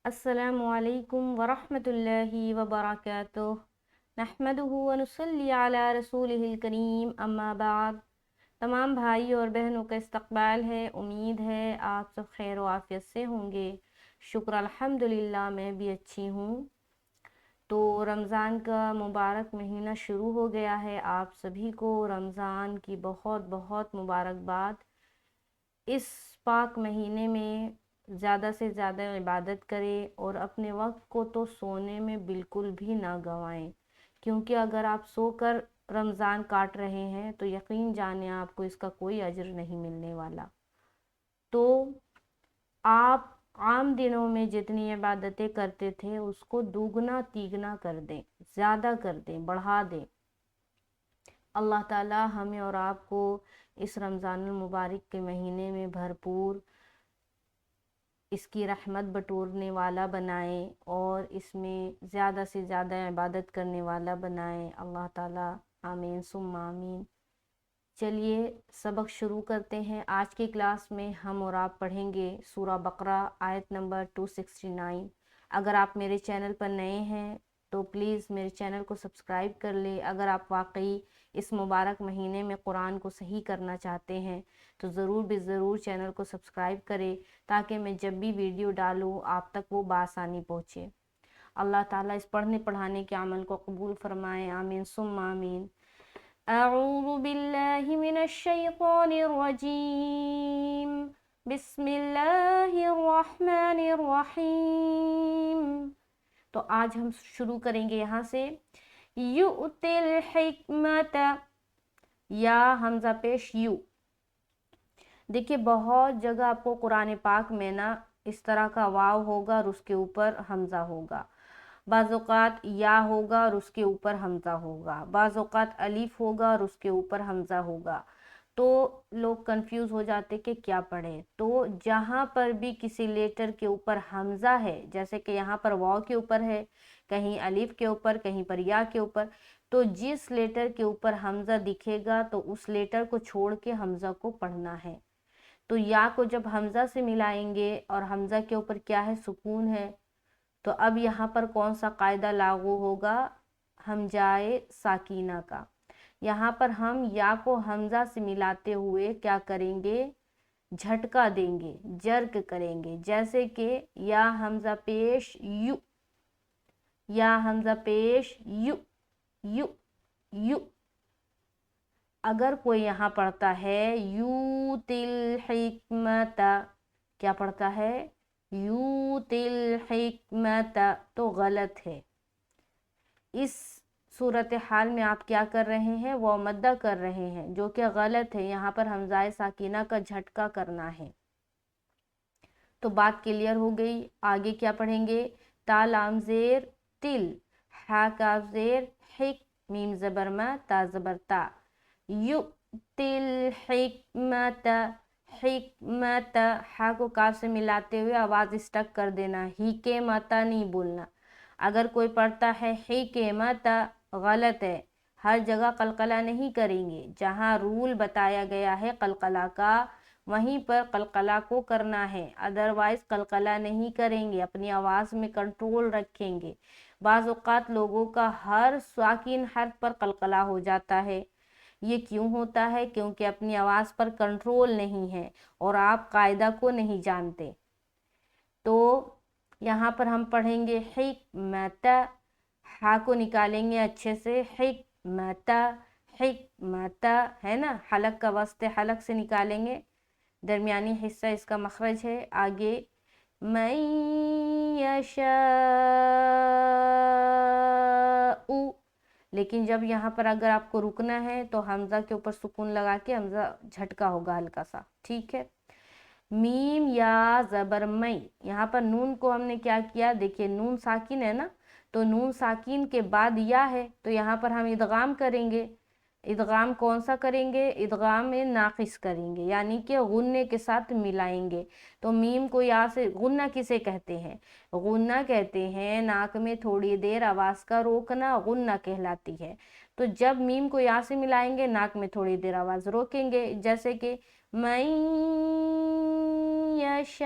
السلام علیکم ورحمۃ اللہ وبرکاتہ نحمدہ ونصلی علی رسولہ الکریم اما بعد۔ تمام بھائی اور بہنوں کا استقبال ہے، امید ہے آپ سب خیر و عافیت سے ہوں گے۔ شکر الحمدللہ میں بھی اچھی ہوں۔ تو رمضان کا مبارک مہینہ شروع ہو گیا ہے، آپ سبھی کو رمضان کی بہت بہت مبارکباد۔ اس پاک مہینے میں زیادہ سے زیادہ عبادت کریں اور اپنے وقت کو تو سونے میں بالکل بھی نہ گنوائیں، کیونکہ اگر آپ سو کر رمضان کاٹ رہے ہیں تو یقین جانیں آپ کو اس کا کوئی اجر نہیں ملنے والا۔ تو آپ عام دنوں میں جتنی عبادتیں کرتے تھے اس کو دوگنا تیگنا کر دیں، زیادہ کر دیں، بڑھا دیں۔ اللہ تعالی ہمیں اور آپ کو اس رمضان المبارک کے مہینے میں بھرپور اس کی رحمت بٹورنے والا بنائے اور اس میں زیادہ سے زیادہ عبادت کرنے والا بنائے۔ اللہ تعالی آمین ثم آمین۔ چلیے سبق شروع کرتے ہیں۔ آج کی کلاس میں ہم اور آپ پڑھیں گے سورہ بقرہ آیت نمبر 269۔ اگر آپ میرے چینل پر نئے ہیں تو پلیز میرے چینل کو سبسکرائب کر لیں۔ اگر آپ واقعی اس مبارک مہینے میں قرآن کو صحیح کرنا چاہتے ہیں تو ضرور ضرور چینل کو سبسکرائب کریں تاکہ میں جب بھی ویڈیو ڈالوں آپ تک وہ بآسانی پہنچے۔ اللہ تعالیٰ اس پڑھنے پڑھانے کے عمل کو قبول فرمائے، آمین ثم آمین۔ اعوذ باللہ من الشیطان الرجیم، بسم اللہ الرحمن الرحیم۔ تو آج ہم شروع کریں گے یہاں سے یؤتی الحکمت، یا حمزہ پیش یو۔ دیکھیے بہت جگہ آپ کو قرآن پاک میں نا اس طرح کا واو ہوگا اور اس کے اوپر حمزہ ہوگا، بعض اوقات یا ہوگا اور اس کے اوپر حمزہ ہوگا، بعض اوقات الف ہوگا اور اس کے اوپر حمزہ ہوگا، تو لوگ کنفیوز ہو جاتے کہ کیا پڑھیں۔ تو جہاں پر بھی کسی لیٹر کے اوپر حمزہ ہے، جیسے کہ یہاں پر واو کے اوپر ہے، کہیں الف کے اوپر، کہیں پر یا کے اوپر، تو جس لیٹر کے اوپر حمزہ دکھے گا تو اس لیٹر کو چھوڑ کے حمزہ کو پڑھنا ہے۔ تو یا کو جب حمزہ سے ملائیں گے اور حمزہ کے اوپر کیا ہے، سکون ہے، تو اب یہاں پر کون سا قاعدہ لاگو ہوگا، ہمزائے ساکینہ کا۔ یہاں پر ہم یا کو حمزہ سے ملاتے ہوئے کیا کریں گے، جھٹکا دیں گے، جرک کریں گے، جیسے کہ یا حمزہ پیش یو، یا حمزہ پیش یو، یو، یو۔ اگر کوئی یہاں پڑھتا ہے یؤتی الحکمت، کیا پڑھتا ہے، یؤتی الحکمت، تو غلط ہے۔ اس صورتحال میں آپ کیا کر رہے ہیں، وہ مدہ کر رہے ہیں، جو کہ غلط ہے۔ یہاں پر حمزہ ساکینہ کا جھٹکا کرنا ہے۔ تو بات کلیئر ہو گئی۔ آگے کیا پڑھیں گے، تا لام زیر تل، ہا کاف زیر حک، میم زبر ما، تا زبر تا، یؤتی الحکمت، حکمت، ہا کو کاف سے ملاتے ہوئے آواز اسٹک کر دینا، ہی کے متا نہیں بولنا۔ اگر کوئی پڑھتا ہے ہی کے متا، غلط ہے، ہر جگہ قلقلہ نہیں کریں گے۔ جہاں رول بتایا گیا ہے قلقلہ کا وہیں پر قلقلہ کو کرنا ہے، ادروائز قلقلہ نہیں کریں گے، اپنی آواز میں کنٹرول رکھیں گے۔ بعض اوقات لوگوں کا ہر ساکن حرف پر قلقلہ ہو جاتا ہے، یہ کیوں ہوتا ہے، کیونکہ اپنی آواز پر کنٹرول نہیں ہے اور آپ قاعدہ کو نہیں جانتے۔ تو یہاں پر ہم پڑھیں گے حکمت، ہا کو نکالیں گے اچھے سے، حکمت، حکمت، ہے نا، حلق کا وسط حلق سے نکالیں گے، درمیانی حصہ اس کا مخرج ہے۔ آگے من یشاء، لیکن جب یہاں پر اگر آپ کو رکنا ہے تو حمزہ کے اوپر سکون لگا کے حمزہ جھٹکا ہوگا ہلکا سا، ٹھیک ہے۔ میم یا زبر مئی، یہاں پر نون کو ہم نے کیا کیا، دیکھیے نون ساکن ہے نا، تو نون ساکن کے بعد یا ہے تو یہاں پر ہم ادغام کریں گے۔ ادغام کون سا کریں گے، ادغام ناقص کریں گے، یعنی کہ غنے کے ساتھ ملائیں گے۔ تو میم کو یا سے غنہ کسے کہتے ہیں، غنہ کہتے ہیں ناک میں تھوڑی دیر آواز کا روکنا، غنہ کہلاتی ہے۔ تو جب میم کو یا سے ملائیں گے ناک میں تھوڑی دیر آواز روکیں گے، جیسے کہ من یشاء،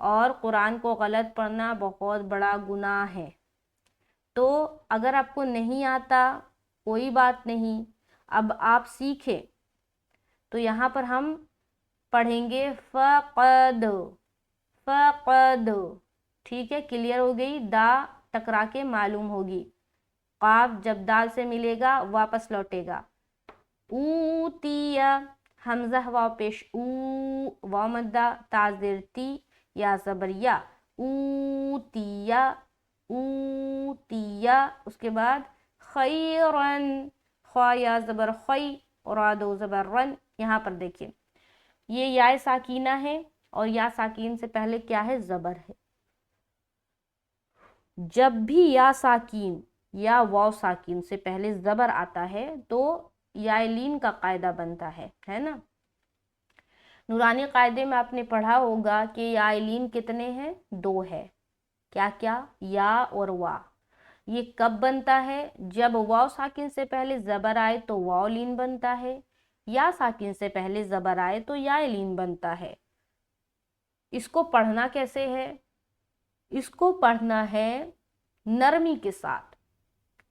اور قرآن کو غلط پڑھنا بہت بڑا گناہ ہے۔ تو اگر آپ کو نہیں آتا کوئی بات نہیں، اب آپ سیکھیں۔ تو یہاں پر ہم پڑھیں گے فقد، فقد، ٹھیک ہے، کلیئر ہو گئی، دا ٹکرا کے معلوم ہوگی، قاف جب دال سے ملے گا واپس لوٹے گا۔ اوتیا، حمزہ واو پیش او، واو مدہ، تا زیر تی، یا زبر یا، اوتیا، اوتیا، اس کے بعد خیرن، خوا یا زبر خی، را دو زبر رن۔ یہاں پر دیکھیں یہ یا ساکینہ ہے اور یا ساکین سے پہلے کیا ہے؟ زبر ہے۔ جب بھی یا ساکین یا واو ساکین سے پہلے زبر آتا ہے تو یا لین کا قاعدہ بنتا ہے نا۔ نورانی قاعدے میں آپ نے پڑھا ہوگا کہ یا لین کتنے ہیں؟ 2 ہے۔ کیا کیا؟ یا اور وا۔ یہ کب بنتا ہے؟ جب واو ساکن سے پہلے زبر آئے تو واو لین بنتا ہے، یا ساکن سے پہلے زبر آئے تو یا لین بنتا ہے۔ اس کو پڑھنا کیسے ہے؟ اس کو پڑھنا ہے نرمی کے ساتھ،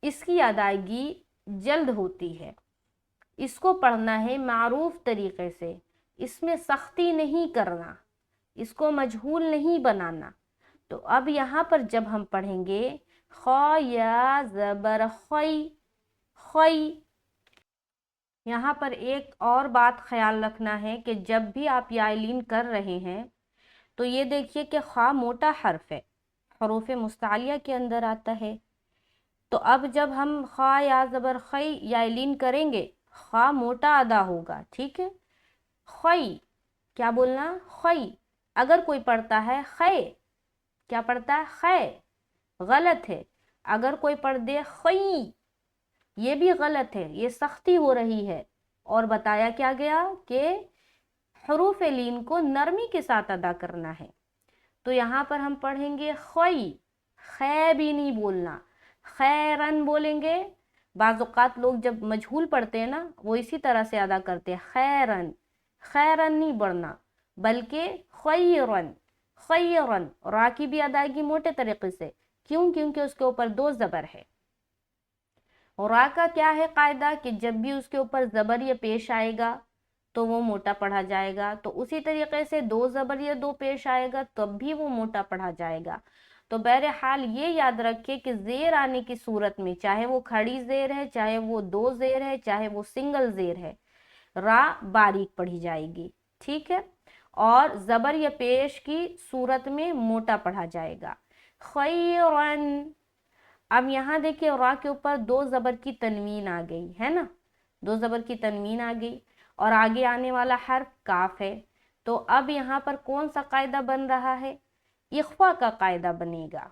اس کی ادائیگی جلد ہوتی ہے۔ اس کو پڑھنا ہے معروف طریقے سے، اس میں سختی نہیں کرنا، اس کو مجہول نہیں بنانا۔ تو اب یہاں پر جب ہم پڑھیں گے خا یا زبر خی، خی، یہاں پر ایک اور بات خیال رکھنا ہے کہ جب بھی آپ یا لین کر رہے ہیں تو یہ دیکھیے کہ خا موٹا حرف ہے، حروف مستعلیہ کے اندر آتا ہے۔ تو اب جب ہم خا یا زبر خی یا لین کریں گے خا موٹا ادا ہوگا، ٹھیک ہے۔ خی، کیا بولنا؟ خی۔ اگر کوئی پڑھتا ہے خے، کیا پڑھتا ہے؟ خے، غلط ہے۔ اگر کوئی پڑھ دے خی، یہ بھی غلط ہے، یہ سختی ہو رہی ہے۔ اور بتایا کیا گیا کہ حروف لین کو نرمی کے ساتھ ادا کرنا ہے۔ تو یہاں پر ہم پڑھیں گے خی، خے بھی نہیں بولنا، خیرن بولیں گے۔ بعض اوقات لوگ جب مجہول پڑھتے ہیں نا وہ اسی طرح سے ادا کرتے ہیں، خیرن، خیرن نہیں پڑھنا بلکہ خیرن، خیرن۔ را کی بھی ادائیگی موٹے طریقے سے، کیوں؟ کیونکہ اس کے اوپر 2 زبر ہے۔ را کا کیا ہے قاعدہ کہ جب بھی اس کے اوپر زبر یا پیش آئے گا تو وہ موٹا پڑھا جائے گا، تو اسی طریقے سے 2 زبر یا 2 پیش آئے گا تب بھی وہ موٹا پڑھا جائے گا۔ تو بہرحال یہ یاد رکھے کہ زیر آنے کی صورت میں چاہے وہ کھڑی زیر ہے، چاہے وہ 2 زیر ہے، چاہے وہ سنگل زیر ہے، را باریک پڑھی جائے گی، ٹھیک ہے، اور زبر یا پیش کی صورت میں موٹا پڑھا جائے گا۔ خیرن، اب یہاں دیکھیں را کے اوپر 2 زبر کی تنوین آ گئی ہے نا، 2 زبر کی تنوین آ گئی اور آگے آنے والا حرف کاف ہے۔ تو اب یہاں پر کون سا قاعدہ بن رہا ہے؟ اخفا کا قاعدہ بنے گا۔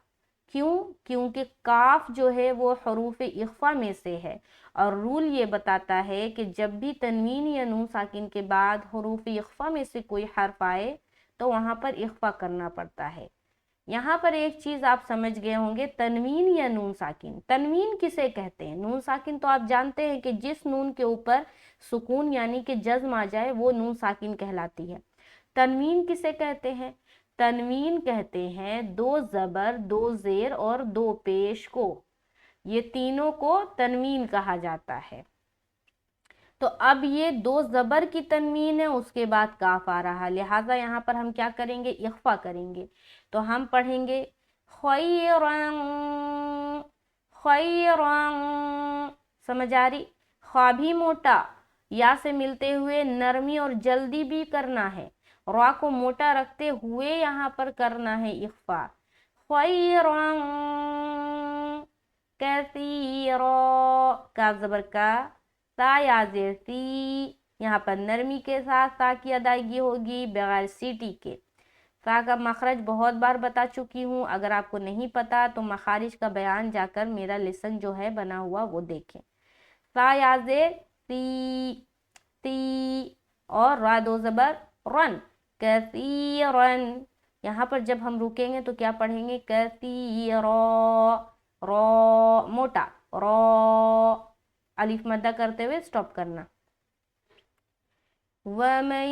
کیوں؟ کیونکہ کاف جو ہے وہ حروف اخفا میں سے ہے، اور رول یہ بتاتا ہے کہ جب بھی تنوین یا نون ساکن کے بعد حروف اخفا میں سے کوئی حرف آئے تو وہاں پر اخفا کرنا پڑتا ہے۔ یہاں پر ایک چیز آپ سمجھ گئے ہوں گے، تنوین یا نون ساکن، تنوین کسے کہتے ہیں؟ نون ساکن تو آپ جانتے ہیں کہ جس نون کے اوپر سکون یعنی کہ جزم آ جائے وہ نون ساکن کہلاتی ہے۔ تنوین کسے کہتے ہیں؟ تنوین کہتے ہیں 2 زبر، 2 زیر اور 2 پیش کو، یہ تینوں کو تنوین کہا جاتا ہے۔ تو اب یہ 2 زبر کی تنوین ہے، اس کے بعد کاف آ رہا، لہٰذا یہاں پر ہم کیا کریں گے؟ اخفا کریں گے۔ تو ہم پڑھیں گے خیرن، خیرن، سمجھ آ رہی؟ خوا بھی موٹا، یا سے ملتے ہوئے نرمی اور جلدی بھی کرنا ہے، را کو موٹا رکھتے ہوئے یہاں پر کرنا ہے اخفا۔ خیرن کثیرا، کاف زبر کا، تا یا زیر تی، یہاں پر نرمی کے ساتھ تا کی ادائیگی ہوگی بغیر سیٹی کے۔ تا کا مخرج بہت بار بتا چکی ہوں، اگر آپ کو نہیں پتا تو مخارج کا بیان جا کر میرا لیسن جو ہے بنا ہوا وہ دیکھیں۔ تا یا زیر تی، تی، اور را 2 زبر رن، کثیرن۔ یہاں پر جب ہم رکیں گے تو کیا پڑھیں گے؟ کثیرا، را موٹا، را، الف مدہ کرتے ہوئے سٹاپ کرنا۔ وَمَن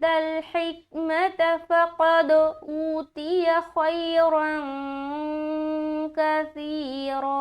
الحكمة فقد أوتي خيرا كثيرا.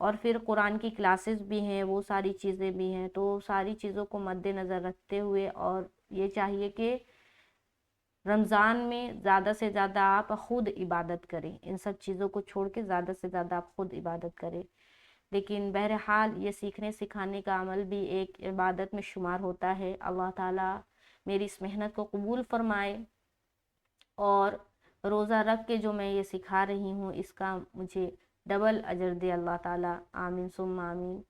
اور پھر قرآن کی کلاسز بھی ہیں، وہ ساری چیزیں بھی ہیں، تو ساری چیزوں کو مد نظر رکھتے ہوئے اور یہ چاہیے کہ رمضان میں زیادہ سے زیادہ آپ خود عبادت کریں، ان سب چیزوں کو چھوڑ کے زیادہ سے زیادہ آپ خود عبادت کریں۔ لیکن بہرحال یہ سیکھنے سکھانے کا عمل بھی ایک عبادت میں شمار ہوتا ہے۔ اللہ تعالیٰ میری اس محنت کو قبول فرمائے، اور روزہ رکھ کے جو میں یہ سکھا رہی ہوں اس کا مجھے ڈبل اجر دے اللہ تعالیٰ، آمین ثم آمین۔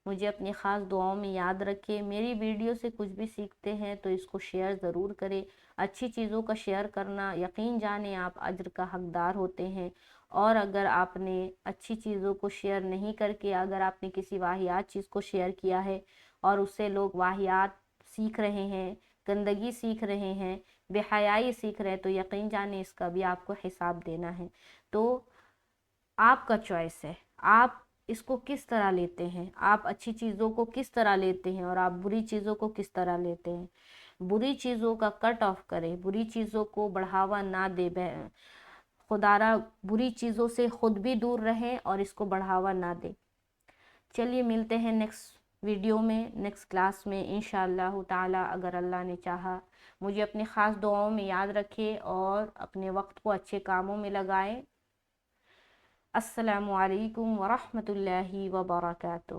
مجھے اپنی خاص دعاؤں میں یاد رکھے۔ میری ویڈیو سے کچھ بھی سیکھتے ہیں تو اس کو شیئر ضرور کرے۔ اچھی چیزوں کا شیئر کرنا، یقین جانیں آپ اجر کا حقدار ہوتے ہیں۔ اور اگر آپ نے اچھی چیزوں کو شیئر نہیں کر کے اگر آپ نے کسی واہیات چیز کو شیئر کیا ہے اور اس سے لوگ واہیات سیکھ رہے ہیں، گندگی سیکھ رہے ہیں، بے حیائی سیکھ رہے ہیں، تو یقین جانیں اس کا بھی آپ کو حساب دینا ہے۔ تو آپ کا چوائس ہے، آپ اس کو کس طرح لیتے ہیں، آپ اچھی چیزوں کو کس طرح لیتے ہیں اور آپ بری چیزوں کو کس طرح لیتے ہیں۔ بری چیزوں کا کٹ آف کریں، بری چیزوں کو بڑھاوا نہ دے، خدارا بری چیزوں سے خود بھی دور رہیں اور اس کو بڑھاوا نہ دے۔ چلیے ملتے ہیں نیکسٹ ویڈیو میں، نیکسٹ کلاس میں انشاءاللہ تعالی، اگر اللہ نے چاہا۔ مجھے اپنی خاص دعاؤں میں یاد رکھے اور اپنے وقت کو اچھے کاموں میں لگائیں۔ السلام علیکم ورحمۃ اللہ وبرکاتہ۔